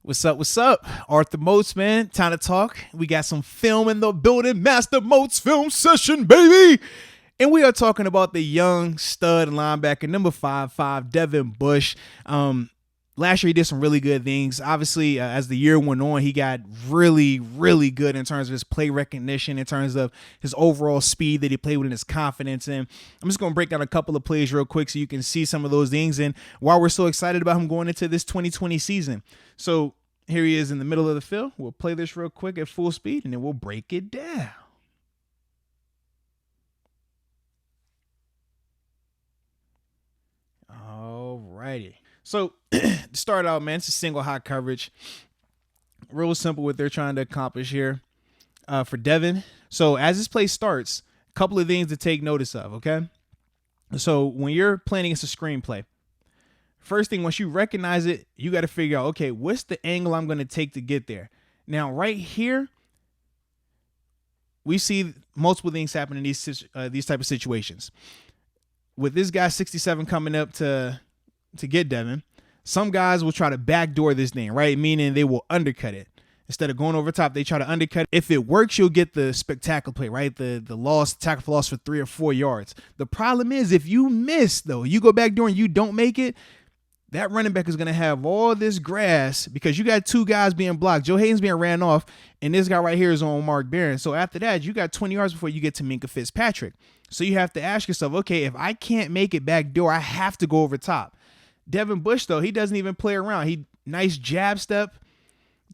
What's up? What's up? Arthur Moats, man. Time to talk. We got some film in the building. Master Moats film session, baby. And we are talking about the young stud linebacker, number 5'5", Devin Bush. Last year, he did some really good things. Obviously, as the year went on, he got really, really good in terms of his play recognition, in terms of his overall speed that he played with and his confidence. And I'm just going to break down a couple of plays real quick so you can see some of those things and why we're so excited about him going into this 2020 season. So here he is in the middle of the field. We'll play this real quick at full speed, and then we'll break it down. All righty. So to start out, man, it's a single high coverage. Real simple what they're trying to accomplish here for Devin. So as this play starts, a couple of things to take notice of, okay? So when you're playing against a screenplay, first thing, once you recognize it, you got to figure out, okay, what's the angle I'm going to take to get there? Now, right here, we see multiple things happen in these type of situations. With this guy 67 coming up to get Devin, some guys will try to backdoor this thing, right? Meaning they will undercut it. Instead of going over top, they try to undercut it. If it works, you'll get the spectacular play, right? The tackle for loss for 3 or 4 yards. The problem is if you miss, though, you go backdoor and you don't make it, that running back is going to have all this grass because you got two guys being blocked. Joe Hayden's being ran off, and this guy right here is on Mark Barron. So after that, you got 20 yards before you get to Minkah Fitzpatrick. So you have to ask yourself, okay, if I can't make it back door, I have to go over top. Devin Bush, though, he doesn't even play around. He nice jab step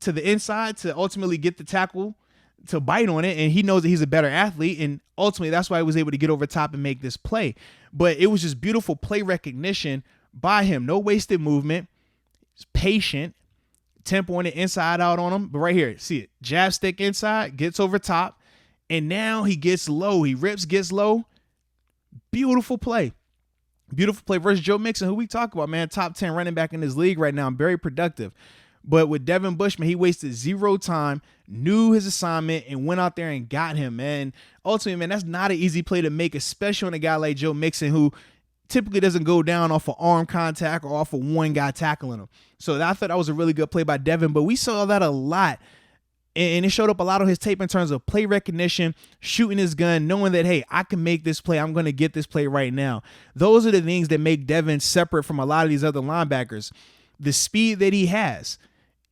to the inside to ultimately get the tackle to bite on it, and he knows that he's a better athlete, and ultimately that's why he was able to get over top and make this play. But it was just beautiful play recognition by him. No wasted movement. He's patient. Tempo on the inside out on him. But right here, see it. Jab stick inside, gets over top, and now he gets low. He rips, gets low. Beautiful play. Beautiful play versus Joe Mixon, who we talk about, man. Top 10 running back in this league right now. Very productive. But with Devin Bush, man, he wasted zero time, knew his assignment, and went out there and got him, man. Ultimately, man, that's not an easy play to make, especially on a guy like Joe Mixon, who typically doesn't go down off of arm contact or off of one guy tackling him. So I thought that was a really good play by Devin, but we saw that a lot. And it showed up a lot on his tape in terms of play recognition, shooting his gun, knowing that, hey, I can make this play. I'm going to get this play right now. Those are the things that make Devin separate from a lot of these other linebackers. The speed that he has.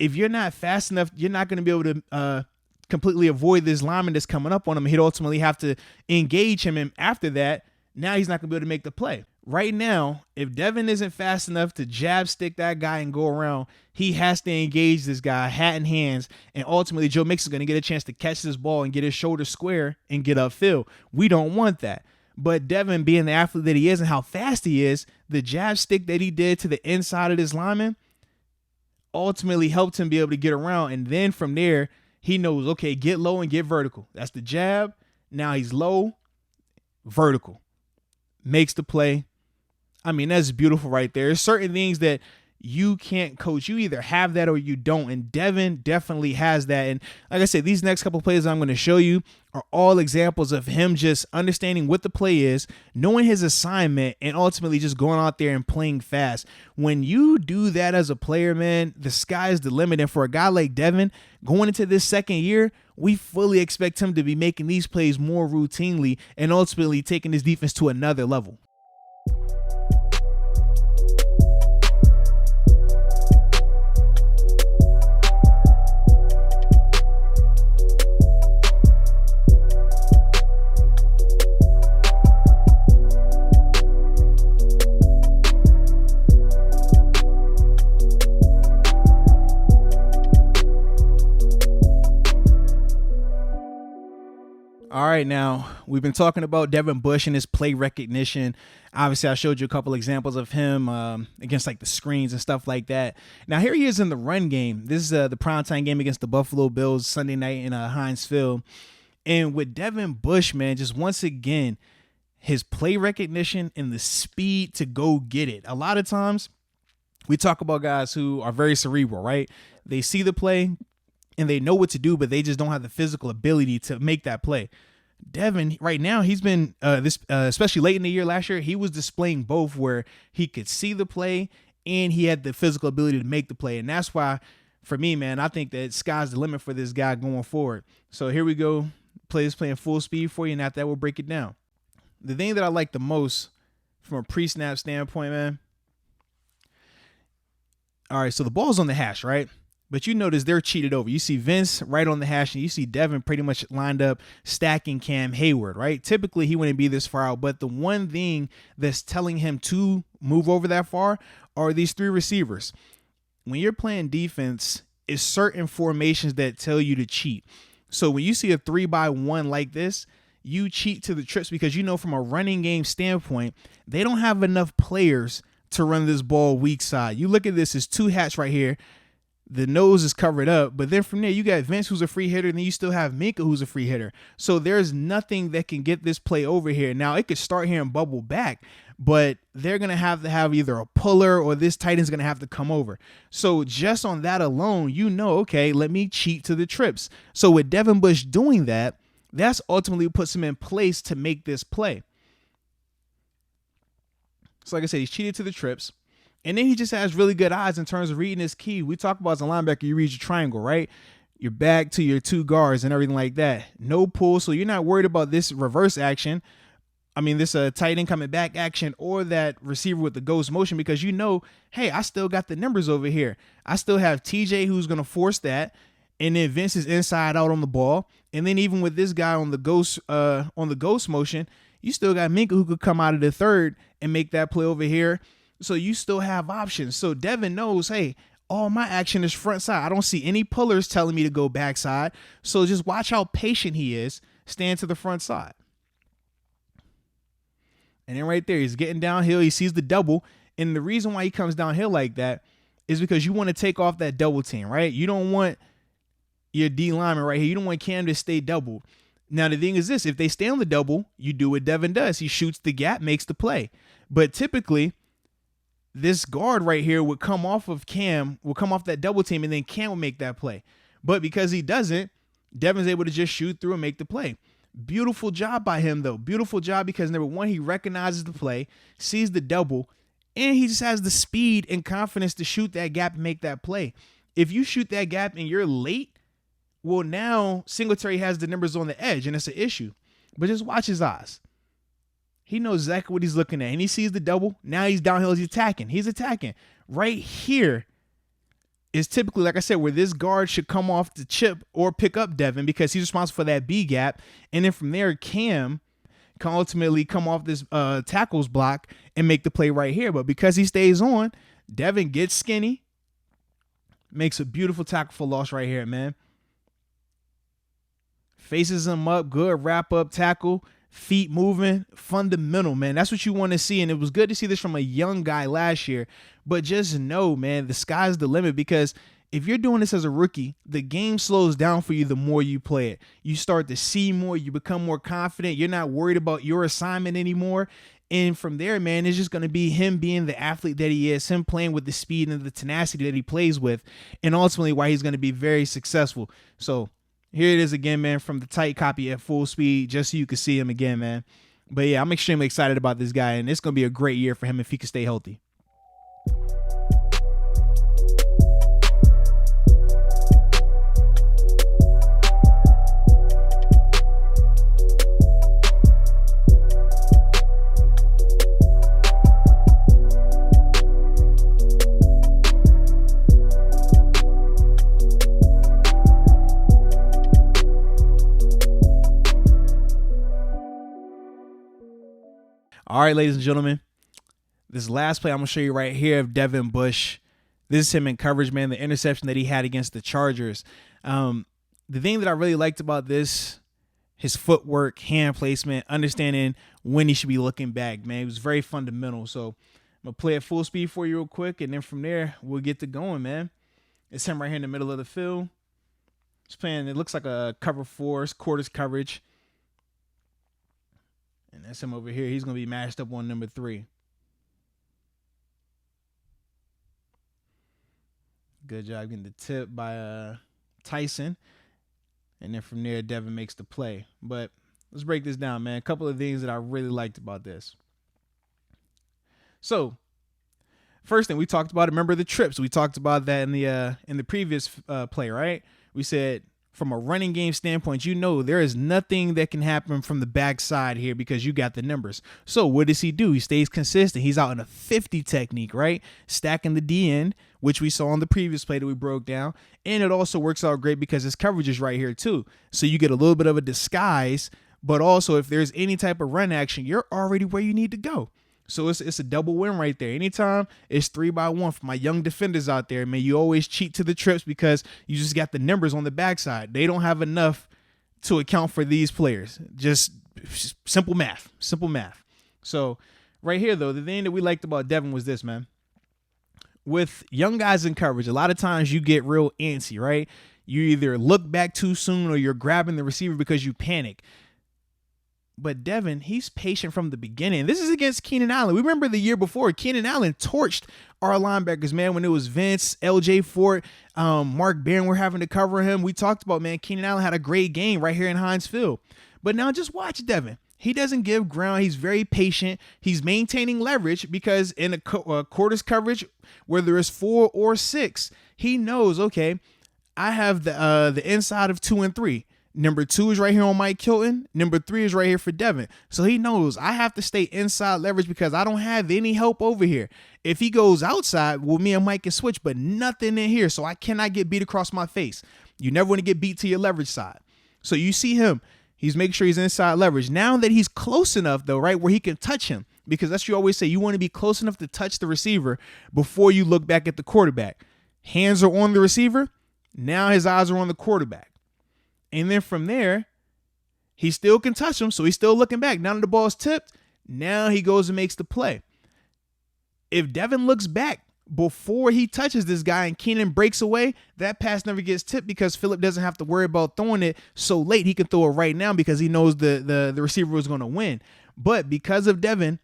If you're not fast enough, you're not going to be able to completely avoid this lineman that's coming up on him. He'd ultimately have to engage him. And after that, now he's not going to be able to make the play. Right now, if Devin isn't fast enough to jab stick that guy and go around, he has to engage this guy hat in hands, and ultimately Joe Mixon is going to get a chance to catch this ball and get his shoulder square and get upfield. We don't want that. But Devin, being the athlete that he is and how fast he is, the jab stick that he did to the inside of this lineman ultimately helped him be able to get around. And then from there, he knows, okay, get low and get vertical. That's the jab. Now he's low, vertical. Makes the play. I mean, that's beautiful right there. There's certain things that you can't coach. You either have that or you don't. And Devin definitely has that. And like I said, these next couple of plays I'm going to show you are all examples of him just understanding what the play is, knowing his assignment, and ultimately just going out there and playing fast. When you do that as a player, man, the sky is the limit. And for a guy like Devin, going into this second year, we fully expect him to be making these plays more routinely and ultimately taking his defense to another level. All right, now we've been talking about Devin Bush and his play recognition. Obviously, I showed you a couple examples of him against like the screens and stuff like that. Now here he is in the run game. This is the primetime game against the Buffalo Bills Sunday night in Heinz Field. And with Devin Bush, man, just once again, his play recognition and the speed to go get it. A lot of times we talk about guys who are very cerebral, right? They see the play and they know what to do, but they just don't have the physical ability to make that play. Devin, right now, he's been, especially late in the year last year, he was displaying both where he could see the play and he had the physical ability to make the play. And that's why for me, man, I think that sky's the limit for this guy going forward. So here we go. Players playing full speed for you, and after that, we'll break it down. The thing that I like the most from a pre-snap standpoint, man. All right, so the ball's on the hash, right? But you notice they're cheated over. You see Vince right on the hash, and you see Devin pretty much lined up stacking Cam Hayward, right? Typically, he wouldn't be this far out, but the one thing that's telling him to move over that far are these three receivers. When you're playing defense, it's certain formations that tell you to cheat. So when you see a 3-by-1 like this, you cheat to the trips because you know from a running game standpoint, they don't have enough players to run this ball weak side. You look at this, it's two hats right here. The nose is covered up, but then from there, you got Vince, who's a free hitter, and then you still have Minka, who's a free hitter. So there's nothing that can get this play over here. Now, it could start here and bubble back, but they're going to have either a puller or this tight end's going to have to come over. So just on that alone, you know, okay, let me cheat to the trips. So with Devin Bush doing that, that's ultimately what puts him in place to make this play. So like I said, he's cheated to the trips. And then he just has really good eyes in terms of reading his key. We talk about as a linebacker, you read your triangle, right? Your back to your two guards and everything like that. No pull, so you're not worried about this reverse action. I mean, this tight end coming back action or that receiver with the ghost motion because you know, hey, I still got the numbers over here. I still have TJ who's going to force that. And then Vince is inside out on the ball. And then even with this guy on the ghost motion, you still got Minka who could come out of the third and make that play over here. So you still have options. So Devin knows, hey, all my action is front side. I don't see any pullers telling me to go backside. So just watch how patient he is. Stand to the front side. And then right there, he's getting downhill. He sees the double. And the reason why he comes downhill like that is because you want to take off that double team, right? You don't want your D lineman right here. You don't want Cam to stay double. Now, the thing is this. If they stay on the double, you do what Devin does. He shoots the gap, makes the play. But typically, this guard right here would come off of Cam, will come off that double team, and then Cam will make that play. But because he doesn't, Devin's able to just shoot through and make the play. Beautiful job by him, though. Beautiful job because, number one, he recognizes the play, sees the double, and he just has the speed and confidence to shoot that gap and make that play. If you shoot that gap and you're late, well, now Singletary has the numbers on the edge, and it's an issue. But just watch his eyes. He knows exactly what he's looking at, and he sees the double. Now he's downhill. He's attacking. He's attacking. Right here is typically, like I said, where this guard should come off the chip or pick up Devin because he's responsible for that B gap. And then from there, Cam can ultimately come off this tackles block and make the play right here. But because he stays on, Devin gets skinny, makes a beautiful tackle for loss right here, man. Faces him up, good wrap-up tackle. Feet moving, fundamental, man. That's what you want to see. And it was good to see this from a young guy last year. But just know, man, the sky's the limit because if you're doing this as a rookie, the game slows down for you the more you play it. You start to see more. You become more confident. You're not worried about your assignment anymore. And from there, man, it's just going to be him being the athlete that he is, him playing with the speed and the tenacity that he plays with, and ultimately why he's going to be very successful. So here it is again, man, from the tight copy at full speed, just so you can see him again, man. But yeah, I'm extremely excited about this guy, and it's going to be a great year for him if he can stay healthy. All right, ladies and gentlemen, this last play I'm going to show you right here of Devin Bush. This is him in coverage, man, the interception that he had against the Chargers. The thing that I really liked about this, his footwork, hand placement, understanding when he should be looking back, man. It was very fundamental. So I'm going to play at full speed for you real quick, and then from there, we'll get to going, man. It's him right here in the middle of the field. He's playing, it looks like a cover four, quarters coverage. And that's him over here. He's going to be matched up on number 3. Good job getting the tip by Tyson. And then from there, Devin makes the play. But let's break this down, man. A couple of things that I really liked about this. So First thing we talked about, remember the trips. We talked about that in the previous play, right? We said from a running game standpoint, there is nothing that can happen from the backside here because you got the numbers. So what does he do? He stays consistent. He's out in a 50 technique, right? Stacking the D end, which we saw on the previous play that we broke down. And it also works out great because his coverage is right here too. So you get a little bit of a disguise, but also if there's any type of run action, you're already where you need to go. So it's a double win right there. Anytime it's 3-by-1 for my young defenders out there, man, you always cheat to the trips because you just got the numbers on the backside. They don't have enough to account for these players. Just simple math. So right here, though, the thing that we liked about Devin was this, man. With young guys in coverage, a lot of times you get real antsy, right? You either look back too soon or you're grabbing the receiver because you panic. But Devin, he's patient from the beginning. This is against Keenan Allen. We remember the year before, Keenan Allen torched our linebackers, man, when it was Vince, LJ Fort, Mark Barron were having to cover him. We talked about, man, Keenan Allen had a great game right here in Heinz Field. But now just watch Devin. He doesn't give ground. He's very patient. He's maintaining leverage because in a quarters coverage, whether it's 4 or 6, he knows, okay, I have the inside of 2 and 3. Number 2 is right here on Mike Hilton. Number 3 is right here for Devin. So he knows I have to stay inside leverage because I don't have any help over here. If he goes outside, well, me and Mike can switch, but nothing in here. So I cannot get beat across my face. You never want to get beat to your leverage side. So you see him. He's making sure he's inside leverage. Now that he's close enough, though, right, where he can touch him, because that's what you always say. You want to be close enough to touch the receiver before you look back at the quarterback. Hands are on the receiver. Now his eyes are on the quarterback. And then from there, he still can touch him, so he's still looking back. Now that the ball's tipped, now he goes and makes the play. If Devin looks back before he touches this guy and Keenan breaks away, that pass never gets tipped because Phillip doesn't have to worry about throwing it so late. He can throw it right now because he knows the receiver was going to win. But because of Devin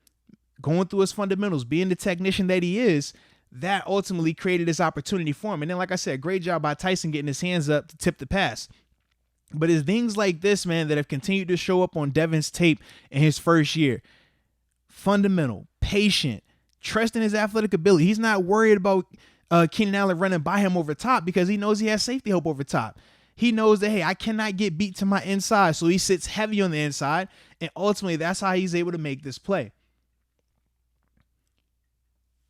going through his fundamentals, being the technician that he is, that ultimately created this opportunity for him. And then, like I said, great job by Tyson getting his hands up to tip the pass. But it's things like this, man, that have continued to show up on Devin's tape in his first year. Fundamental, patient, trusting his athletic ability. He's not worried about Keenan Allen running by him over top because he knows he has safety help over top. He knows that, hey, I cannot get beat to my inside, so he sits heavy on the inside, and ultimately that's how he's able to make this play.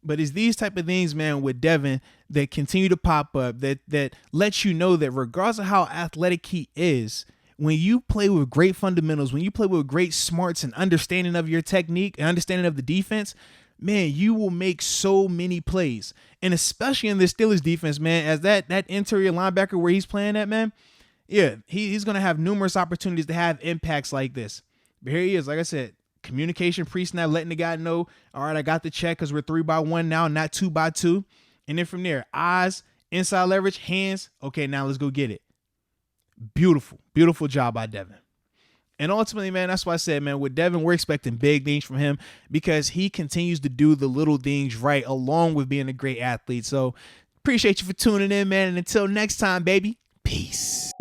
But it's these type of things, man, with Devin that continue to pop up that lets you know that regardless of how athletic he is, when you play with great fundamentals, when you play with great smarts and understanding of your technique and understanding of the defense, man, you will make so many plays. And especially in the Steelers defense, man, as that interior linebacker where he's playing at, man, yeah, he's going to have numerous opportunities to have impacts like this. But here he is, like I said, communication pre-snap, letting the guy know, all right, I got the check because we're 3-by-1 now, not 2-by-2. And then from there, eyes, inside leverage, hands. Okay, now let's go get it. Beautiful, beautiful job by Devin. And ultimately, man, that's why I said, man, with Devin, we're expecting big things from him because he continues to do the little things right along with being a great athlete. So appreciate you for tuning in, man. And until next time, baby, peace.